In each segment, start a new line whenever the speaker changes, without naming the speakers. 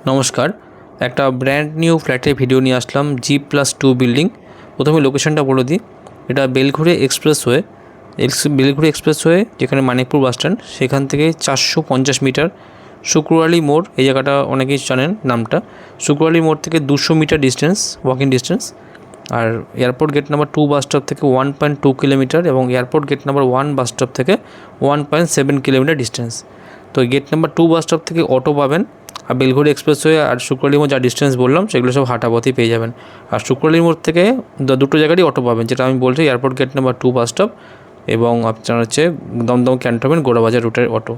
নমস্কার, একটা brand new ফ্ল্যাটের ভিডিও নিয়ে আসলাম। G+2 building. প্রথমে লোকেশনটা বলে দিই। এটা বেলঘড়ি এক্সপ্রেসওয়ে যেখানে মানিকপুর বাস স্ট্যান্ড, সেখান থেকে 450 মিটার। শুক্রবালি মোড়, এই জায়গাটা অনেকেই জানেন নামটা। শুক্রবালি মোড় থেকে 200 মিটার ডিস্টেন্স, ওয়াকিং ডিস্টেন্স। আর airport gate number 2 bus stop থেকে 1.2 কিলোমিটার এবং airport gate number 1 bus stop থেকে 1.7 কিলোমিটার ডিস্টেন্স। তো গেট নাম্বার 2 বাস স্টপ থেকে অটো পাবেন, আর বেলঘড়ি এক্সপ্রেসওয়ে আর শুক্রবালি মোড় যা ডিস্টেন্স বললাম সেগুলো সব হাঁটাপথেই পেয়ে যাবেন। আর শুক্রবালি মোড় থেকে দুটো জায়গারই অটো পাবেন, যেটা আমি বলছি airport gate number 2 bus stop এবং আপনার হচ্ছে দমদম ক্যান্টনমেন্ট গোড়াবাজার রুটের অটো।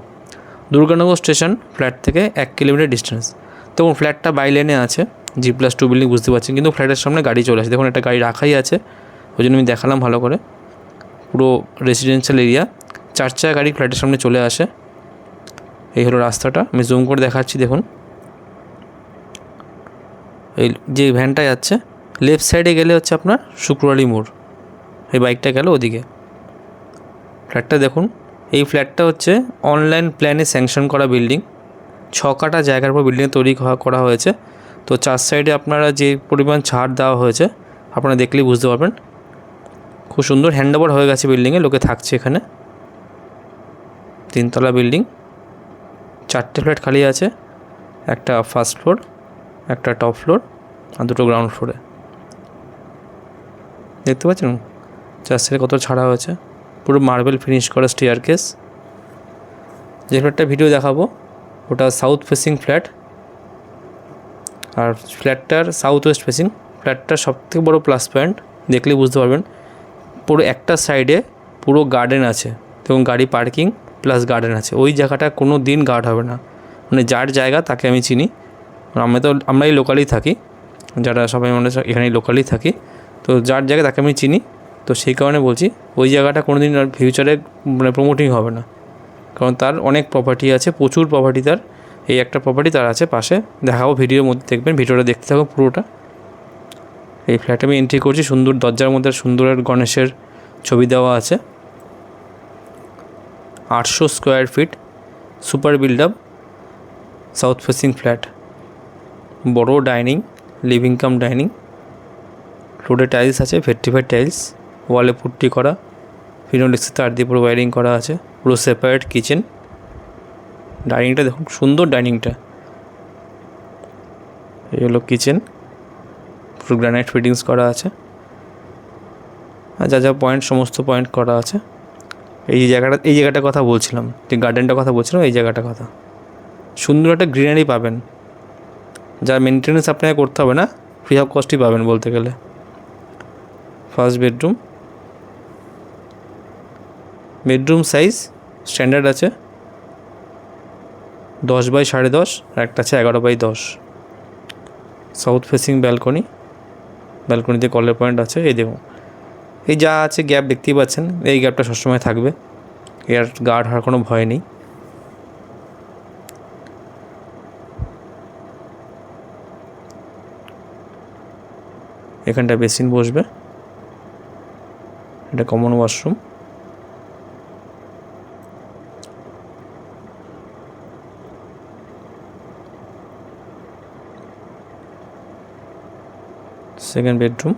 দুর্গানগর স্টেশন ফ্ল্যাট থেকে 1 কিলোমিটার ডিস্টেন্স। দেখুন ফ্ল্যাটটা বাই লেনে আছে, G+2 বিল্ডিং বুঝতে পারছেন, কিন্তু ফ্ল্যাটের সামনে গাড়ি চলে আসে। দেখুন একটা গাড়ি রাখাই আছে, ওই জন্য আমি দেখালাম ভালো করে। পুরো রেসিডেন্সিয়াল এরিয়া, 4 চাকা গাড়ি ফ্ল্যাটের সামনে চলে আসে। এই হলো রাস্তাটা, আমি জুম করে দেখাচ্ছি। দেখুন এই যে ভ্যানটা যাচ্ছে, লেফট সাইডে গেলে হচ্ছে আপনার শুক্রবালি মোড়, এই বাইকটা গেল ওদিকে। ফ্ল্যাটটা দেখুন, এই ফ্ল্যাটটা হচ্ছে অনলাইন প্ল্যানে স্যাংশন করা বিল্ডিং। 6 কাঠা জায়গার উপর বিল্ডিং তৈরি করা হয়েছে। তো 4 সাইডে আপনারা যে পরিমাণ ছাড় দেওয়া হয়েছে আপনারা দেখলেই বুঝতে পারবেন। খুব সুন্দর হ্যান্ডওভার হয়ে গেছে বিল্ডিংয়ে, লোকে থাকছে এখানে। 3 তলা বিল্ডিং, 4টে ফ্ল্যাট খালি আছে, একটা ফার্স্ট ফ্লোর, একটা টপ ফ্লোর আর 2টো গ্রাউন্ড ফ্লোরে। দেখতে পাচ্ছেন 4 সাইডে কত ছাড়া হয়েছে, পুরো মার্বেল ফিনিশ করা স্টেয়ারকেস। যে ফ্ল্যাটটা ভিডিও দেখাবো ওটা সাউথ ফেসিং ফ্ল্যাট, আর ফ্ল্যাটটার সাউথ ওয়েস্ট ফেসিং। ফ্ল্যাটটার সবথেকে বড় প্লাস পয়েন্ট দেখলেই বুঝতে পারবেন, পুরো একটা সাইডে পুরো গার্ডেন আছে এবং গাড়ি পার্কিং প্লাস গার্ডেন আছে। ওই জায়গাটা কোনো দিন গার্ড হবে না, মানে যার জায়গা তাকে আমি চিনি। আমরা এই লোকালেই থাকি, যারা সবাই মানে এখানেই লোকালেই থাকি, তো যার জায়গা তাকে আমি চিনি। তো সেই কারণে বলছি ওই জায়গাটা কোনো দিন ফিউচারে মানে প্রমোটিং হবে না, কারণ তার অনেক প্রপার্টি আছে, প্রচুর প্রপার্টি তার। এই একটা প্রপার্টি তার আছে পাশে, দেখাবো ভিডিওর মধ্যে, দেখবেন ভিডিওটা দেখতে থাকো পুরোটা। এই ফ্ল্যাটে আমি এন্ট্রি করছি, সুন্দর দরজার মধ্যে সুন্দর গণেশের ছবি দেওয়া আছে। 800 square feet super build up south facing flat. বড় ডাইনিং, লিভিং কাম ডাইনিং, ফ্লোরে টাইলস আছে, ভেট্রিফাইড টাইলস, ওয়ালে পুট্টি করা, ফিনোলেক্সের তার দিয়ে পুরো ওয়ারিং করা আছে, পুরো সেপারেট কিচেন। ডাইনিংটা দেখুন, সুন্দর ডাইনিংটা। এই হলো কিচেন, পুরো গ্রানাইট ফিটিংস করা আছে, আর যা যা পয়েন্ট সমস্ত পয়েন্ট করা আছে। এই জায়গাটার কথা বলছিলাম, যে গার্ডেনটার কথা বলছিলাম, এই জায়গাটার কথা। সুন্দর একটা গ্রিনারি পাবেন, যার মেনটেন্যান্স আপনাকে করতে হবে না, ফ্রি অফ কস্টই পাবেন বলতে গেলে। ফার্স্ট বেডরুম সাইজ স্ট্যান্ডার্ড আছে 10 বাই 10.5, আর একটা আছে 11 বাই 10। সাউথ ফেসিং ব্যালকনিতে কলের পয়েন্ট আছে। এই দেখুন, এই যা আছে গ্যাপ দেখতেই পাচ্ছেন, এই গ্যাপটা সবসময় থাকবে, এর গার্ড হওয়ার কোনো ভয় নেই। এখানটা বেসিন বসবে, এটা কমন ওয়াশরুম। সেকেন্ড বেডরুম,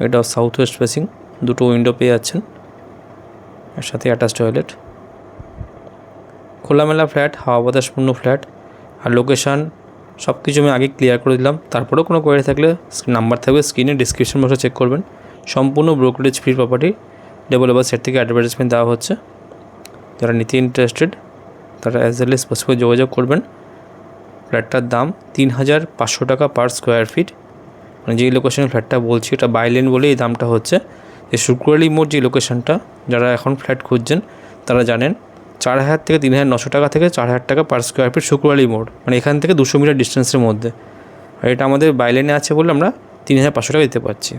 এটা সাউথ ওয়েস্ট ফেসিং, 2টো উইন্ডো পেয়ে যাচ্ছেন, এর সাথে অ্যাটাচ টয়লেট। খোলামেলা ফ্ল্যাট, হাওয়া বাতাসপূর্ণ ফ্ল্যাট। আর লোকেশান সব কিছু আমি আগে ক্লিয়ার করে দিলাম। তারপরেও কোনো কোয়ারি থাকলে নাম্বার থাকবে স্ক্রিনে, ডিসক্রিপশন বক্সে চেক করবেন। সম্পূর্ণ brokerage free property, developer set থেকে অ্যাডভার্টাইজমেন্ট দেওয়া হচ্ছে। যারা নিতে ইন্টারেস্টেড তারা অ্যাজ ওয়েল এজ পসিবল যোগাযোগ করবেন। ফ্ল্যাটটার দাম 3,500 টাকা পার স্কোয়ার ফিট। মানে যেই লোকেশনে ফ্ল্যাটটা বলছি এটা বাইলেন বলে এই দামটা হচ্ছে। এই শুক্রবালি মোড় যে লোকেশনটা, যারা এখন ফ্ল্যাট খুঁজছেন তারা জানেন, 4,000 থেকে 3,900 টাকা থেকে 4,000 টাকা পার স্কোয়ার ফিট শুক্রবালি মোড়, মানে এখান থেকে 200 মিটার ডিস্টেন্সের মধ্যে। আর এটা আমাদের বাইলেনে আছে বলে আমরা 3,500 টাকা দিতে পারছি।